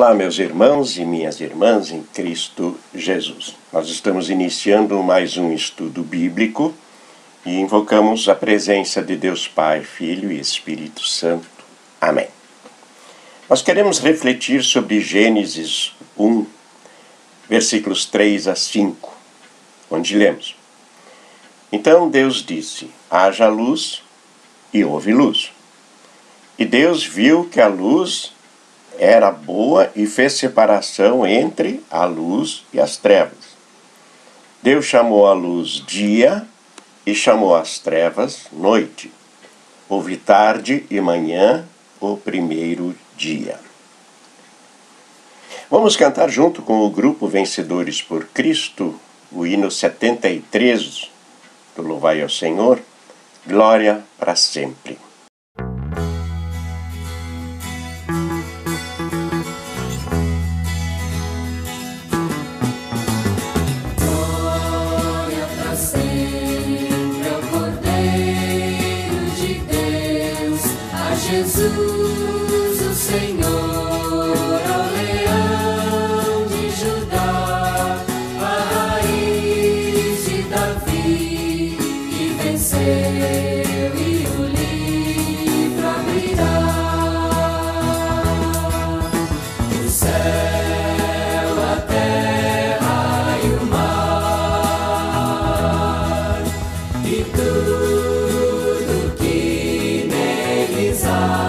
Olá, meus irmãos e minhas irmãs em Cristo Jesus. Nós estamos iniciando mais um estudo bíblico e invocamos a presença de Deus Pai, Filho e Espírito Santo. Amém. Nós queremos refletir sobre Gênesis 1, versículos 3 a 5, onde lemos: Então Deus disse: haja luz, e houve luz. E Deus viu que a luz era boa e fez separação entre a luz e as trevas. Deus chamou a luz dia e chamou as trevas noite. Houve tarde e manhã, o primeiro dia. Vamos cantar junto com o grupo Vencedores por Cristo, o hino 73 do Louvai ao Senhor, Glória para sempre. Jesus, o Senhor, ao leão de Judá, a raiz de Davi, que venceu e o livro abrirá. O céu, a terra e o mar, e tudo que neles há.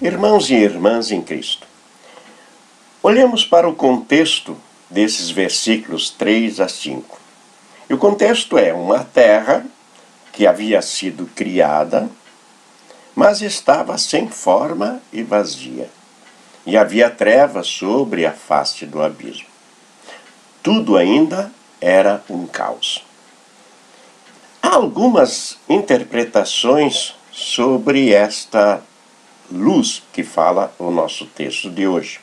Irmãos e irmãs em Cristo, olhemos para o contexto desses versículos 3 a 5. E o contexto é uma terra que havia sido criada, mas estava sem forma e vazia. E havia trevas sobre a face do abismo. Tudo ainda era um caos. Há algumas interpretações sobre esta luz que fala o nosso texto de hoje.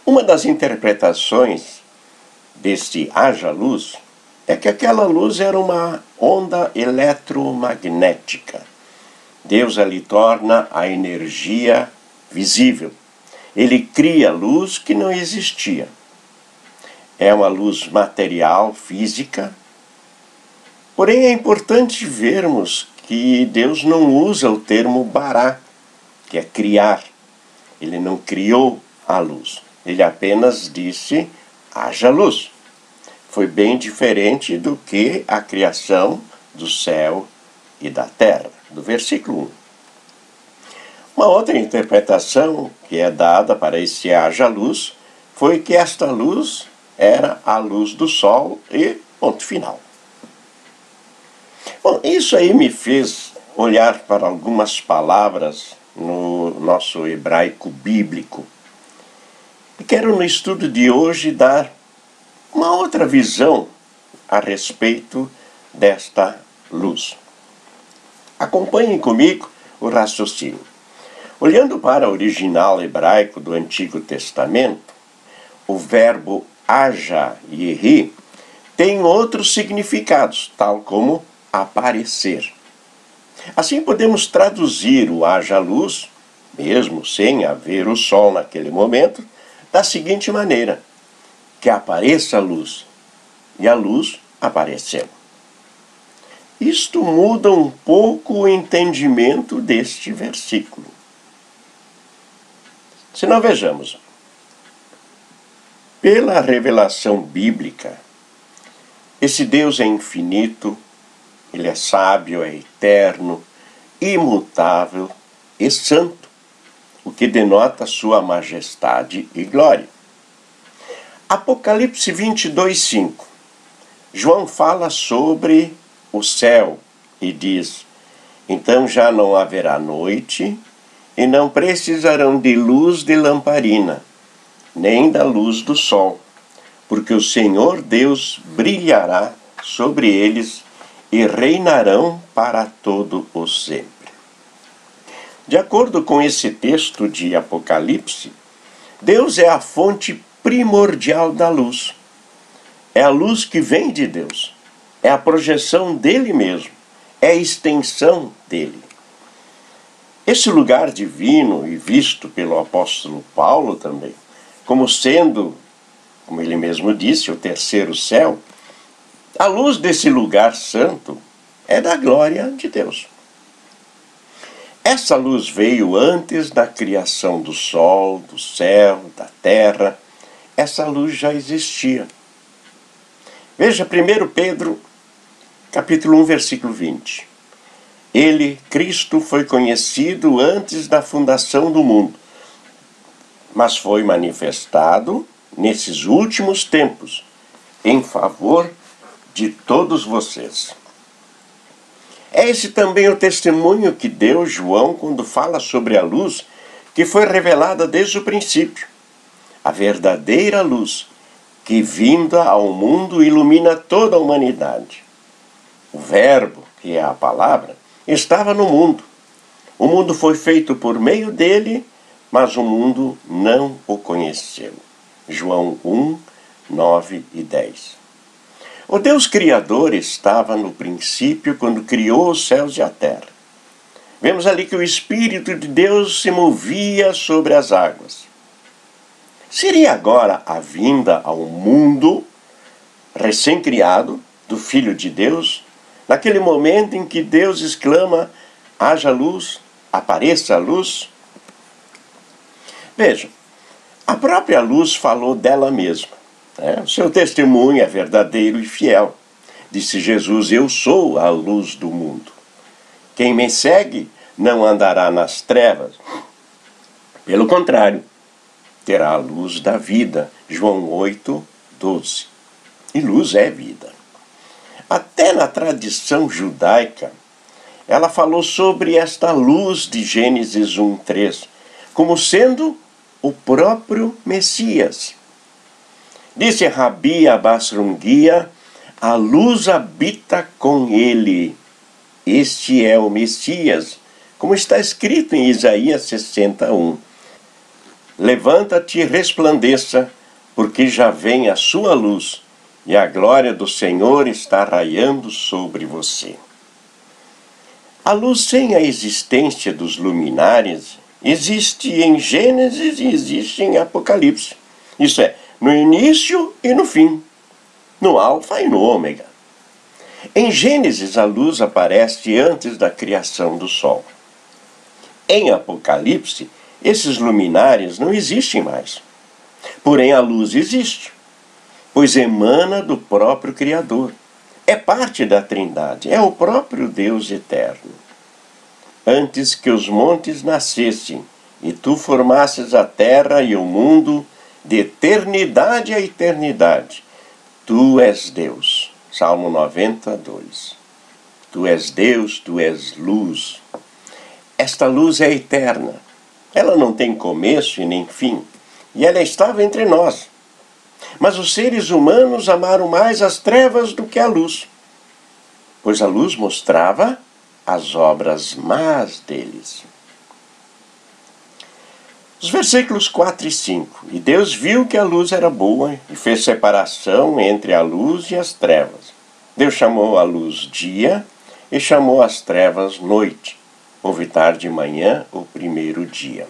Uma das interpretações deste haja luz é que aquela luz era uma onda eletromagnética. Deus ali torna a energia visível. Ele cria luz que não existia. É uma luz material, física. Porém, é importante vermos que Deus não usa o termo bará, que é criar. Ele não criou a luz. Ele apenas disse, haja luz. Foi bem diferente do que a criação do céu e da terra, do versículo 1. Uma outra interpretação que é dada para esse haja luz foi que esta luz era a luz do sol e ponto final. Bom, isso aí me fez olhar para algumas palavras no nosso hebraico bíblico. E quero no estudo de hoje dar uma outra visão a respeito desta luz. Acompanhem comigo o raciocínio. Olhando para o original hebraico do Antigo Testamento, o verbo haja yehi tem outros significados, tal como aparecer. Assim podemos traduzir o haja luz, mesmo sem haver o sol naquele momento, da seguinte maneira: que apareça a luz, e a luz apareceu. Isto muda um pouco o entendimento deste versículo. Se nós vejamos, pela revelação bíblica, esse Deus é infinito, Ele é sábio, é eterno, imutável e santo, o que denota sua majestade e glória. Apocalipse 22:5. João fala sobre o céu e diz: então já não haverá noite e não precisarão de luz de lamparina, nem da luz do sol, porque o Senhor Deus brilhará sobre eles e reinarão para todo o sempre. De acordo com esse texto de Apocalipse, Deus é a fonte primordial da luz. É a luz que vem de Deus. É a projeção dele mesmo. É a extensão dele. Esse lugar divino, e visto pelo apóstolo Paulo também, como sendo, como ele mesmo disse, o terceiro céu, a luz desse lugar santo é da glória de Deus. Essa luz veio antes da criação do sol, do céu, da terra. Essa luz já existia. Veja 1 Pedro, capítulo 1, versículo 20. Ele, Cristo, foi conhecido antes da fundação do mundo, mas foi manifestado nesses últimos tempos, em favor de todos vocês. É esse também o testemunho que deu João quando fala sobre a luz que foi revelada desde o princípio. A verdadeira luz que, vinda ao mundo, ilumina toda a humanidade. O Verbo, que é a palavra, estava no mundo. O mundo foi feito por meio dele, mas o mundo não o conheceu. João 1, 9 e 10. O Deus Criador estava no princípio quando criou os céus e a terra. Vemos ali que o Espírito de Deus se movia sobre as águas. Seria agora a vinda ao mundo recém-criado do Filho de Deus, naquele momento em que Deus exclama: haja luz, apareça a luz? Vejam, a própria luz falou dela mesma. O seu testemunho é verdadeiro e fiel. Disse Jesus: eu sou a luz do mundo. Quem me segue não andará nas trevas. Pelo contrário, terá a luz da vida. João 8, 12. E luz é vida. Até na tradição judaica, ela falou sobre esta luz de Gênesis 1, 3, como sendo o próprio Messias. Disse Rabi Abbas Rungia: a luz habita com ele. Este é o Messias, como está escrito em Isaías 61. Levanta-te e resplandeça, porque já vem a sua luz, e a glória do Senhor está raiando sobre você. A luz sem a existência dos luminares existe em Gênesis e existe em Apocalipse. Isso é, no início e no fim, no alfa e no ômega. Em Gênesis, a luz aparece antes da criação do sol. Em Apocalipse, esses luminares não existem mais. Porém, a luz existe, pois emana do próprio Criador. É parte da Trindade, é o próprio Deus eterno. Antes que os montes nascessem, e tu formasses a terra e o mundo, de eternidade a eternidade. Tu és Deus. Salmo 92. Tu és Deus, tu és luz. Esta luz é eterna. Ela não tem começo e nem fim. E ela estava entre nós. Mas os seres humanos amaram mais as trevas do que a luz, pois a luz mostrava as obras más deles. Os versículos 4 e 5. E Deus viu que a luz era boa e fez separação entre a luz e as trevas. Deus chamou a luz dia e chamou as trevas noite. Houve tarde e manhã, o primeiro dia.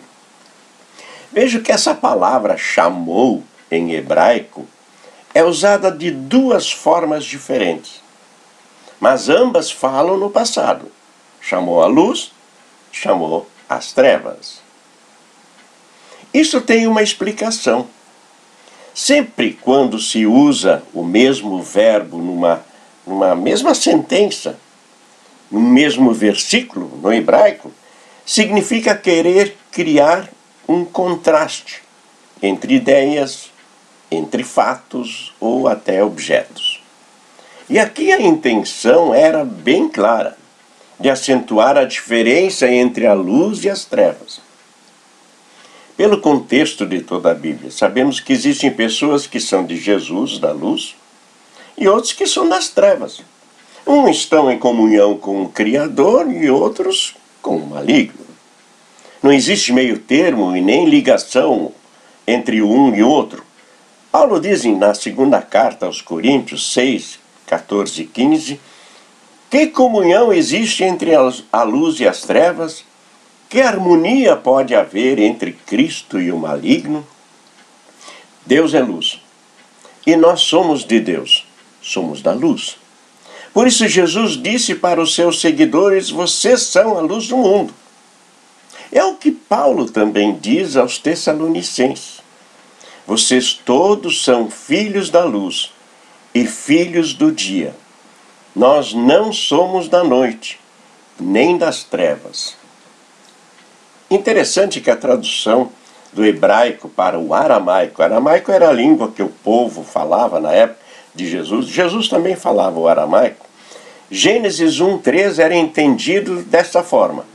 Vejo que essa palavra chamou, em hebraico, é usada de duas formas diferentes. Mas ambas falam no passado. Chamou a luz, chamou as trevas. Isso tem uma explicação. Sempre quando se usa o mesmo verbo numa mesma sentença, no mesmo versículo, no hebraico, significa querer criar um contraste entre ideias, entre fatos ou até objetos. E aqui a intenção era bem clara, de acentuar a diferença entre a luz e as trevas. Pelo contexto de toda a Bíblia, sabemos que existem pessoas que são de Jesus, da luz, e outros que são das trevas. Uns estão em comunhão com o Criador e outros com o maligno. Não existe meio termo e nem ligação entre um e outro. Paulo diz na segunda carta aos Coríntios 6, 14 e 15, que comunhão existe entre a luz e as trevas? Que harmonia pode haver entre Cristo e o maligno? Deus é luz. E nós somos de Deus. Somos da luz. Por isso Jesus disse para os seus seguidores, vocês são a luz do mundo. É o que Paulo também diz aos Tessalonicenses. Vocês todos são filhos da luz e filhos do dia. Nós não somos da noite, nem das trevas. Interessante que a tradução do hebraico para o aramaico era a língua que o povo falava na época de Jesus. Jesus também falava o aramaico. Gênesis 1:3 era entendido dessa forma.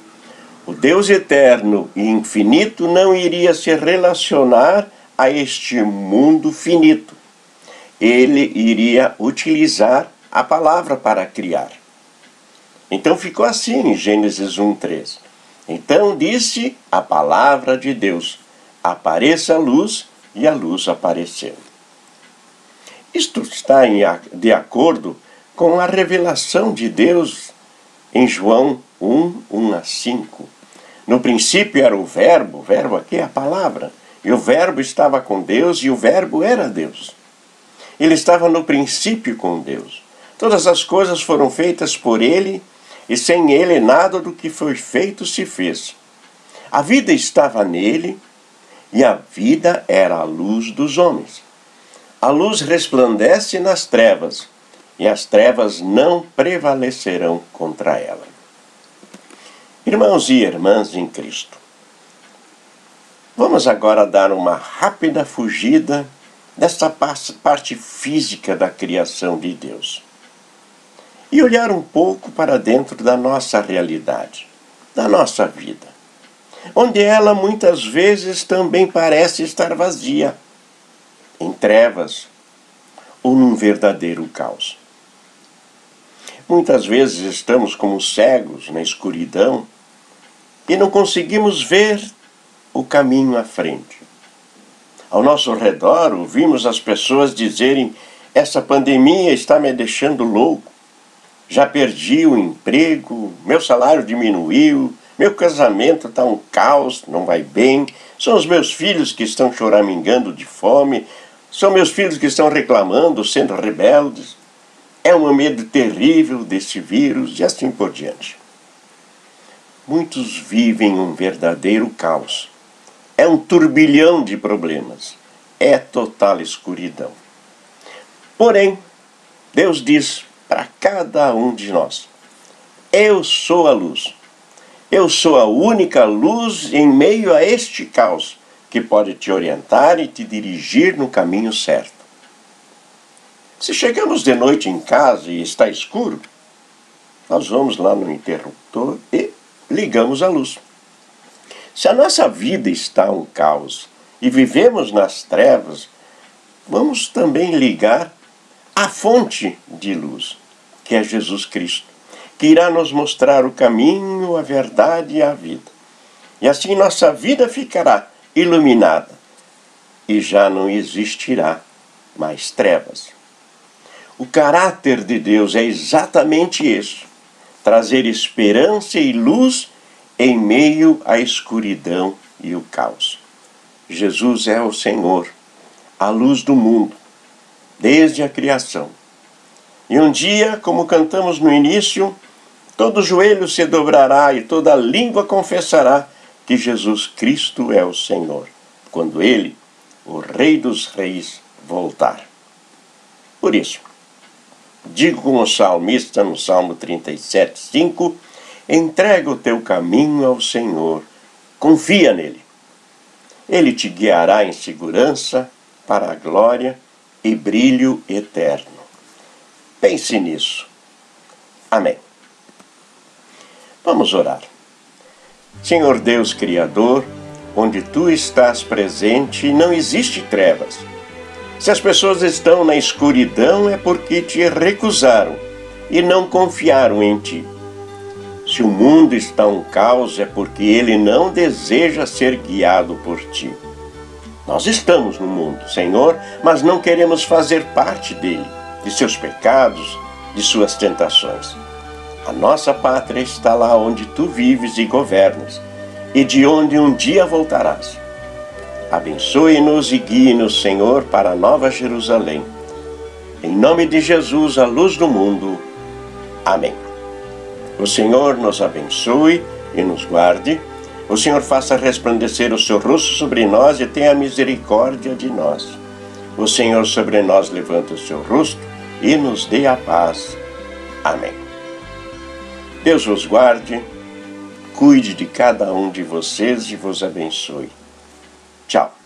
O Deus eterno e infinito não iria se relacionar a este mundo finito. Ele iria utilizar a palavra para criar. Então ficou assim em Gênesis 1:3. Então disse a palavra de Deus, apareça a luz, e a luz apareceu. Isto está de acordo com a revelação de Deus em João 1 a 5. No princípio era o verbo aqui é a palavra, e o verbo estava com Deus, e o verbo era Deus. Ele estava no princípio com Deus. Todas as coisas foram feitas por ele, e sem ele nada do que foi feito se fez. A vida estava nele, e a vida era a luz dos homens. A luz resplandece nas trevas, e as trevas não prevalecerão contra ela. Irmãos e irmãs em Cristo, vamos agora dar uma rápida fugida dessa parte física da criação de Deus e olhar um pouco para dentro da nossa realidade, da nossa vida, onde ela muitas vezes também parece estar vazia, em trevas ou num verdadeiro caos. Muitas vezes estamos como cegos na escuridão e não conseguimos ver o caminho à frente. Ao nosso redor, ouvimos as pessoas dizerem: essa pandemia está me deixando louco, já perdi o emprego, meu salário diminuiu, meu casamento está um caos, não vai bem, são os meus filhos que estão choramingando de fome, são meus filhos que estão reclamando, sendo rebeldes. É um medo terrível desse vírus e assim por diante. Muitos vivem um verdadeiro caos. É um turbilhão de problemas. É total escuridão. Porém, Deus diz para cada um de nós: eu sou a luz. Eu sou a única luz em meio a este caos, que pode te orientar e te dirigir no caminho certo. Se chegamos de noite em casa e está escuro, nós vamos lá no interruptor e ligamos a luz. Se a nossa vida está um caos e vivemos nas trevas, vamos também ligar a fonte de luz, que é Jesus Cristo, que irá nos mostrar o caminho, a verdade e a vida. E assim nossa vida ficará iluminada e já não existirá mais trevas. O caráter de Deus é exatamente isso: trazer esperança e luz em meio à escuridão e o caos. Jesus é o Senhor, a luz do mundo, desde a criação. E um dia, como cantamos no início, todo joelho se dobrará e toda língua confessará que Jesus Cristo é o Senhor, quando Ele, o Rei dos Reis, voltar. Por isso, digo como o salmista no Salmo 37:5, entrega o teu caminho ao Senhor, confia nele. Ele te guiará em segurança para a glória e brilho eterno. Pense nisso. Amém. Vamos orar. Senhor Deus Criador, onde Tu estás presente, não existe trevas. Se as pessoas estão na escuridão é porque te recusaram e não confiaram em Ti. Se o mundo está um caos é porque ele não deseja ser guiado por Ti. Nós estamos no mundo, Senhor, mas não queremos fazer parte dele, de seus pecados, de suas tentações. A nossa pátria está lá onde Tu vives e governas, e de onde um dia voltarás. Abençoe-nos e guie-nos, Senhor, para a Nova Jerusalém. Em nome de Jesus, a luz do mundo. Amém. O Senhor nos abençoe e nos guarde. O Senhor faça resplandecer o seu rosto sobre nós e tenha misericórdia de nós. O Senhor sobre nós levanta o seu rosto e nos dê a paz. Amém. Deus vos guarde, cuide de cada um de vocês e vos abençoe. Tchau.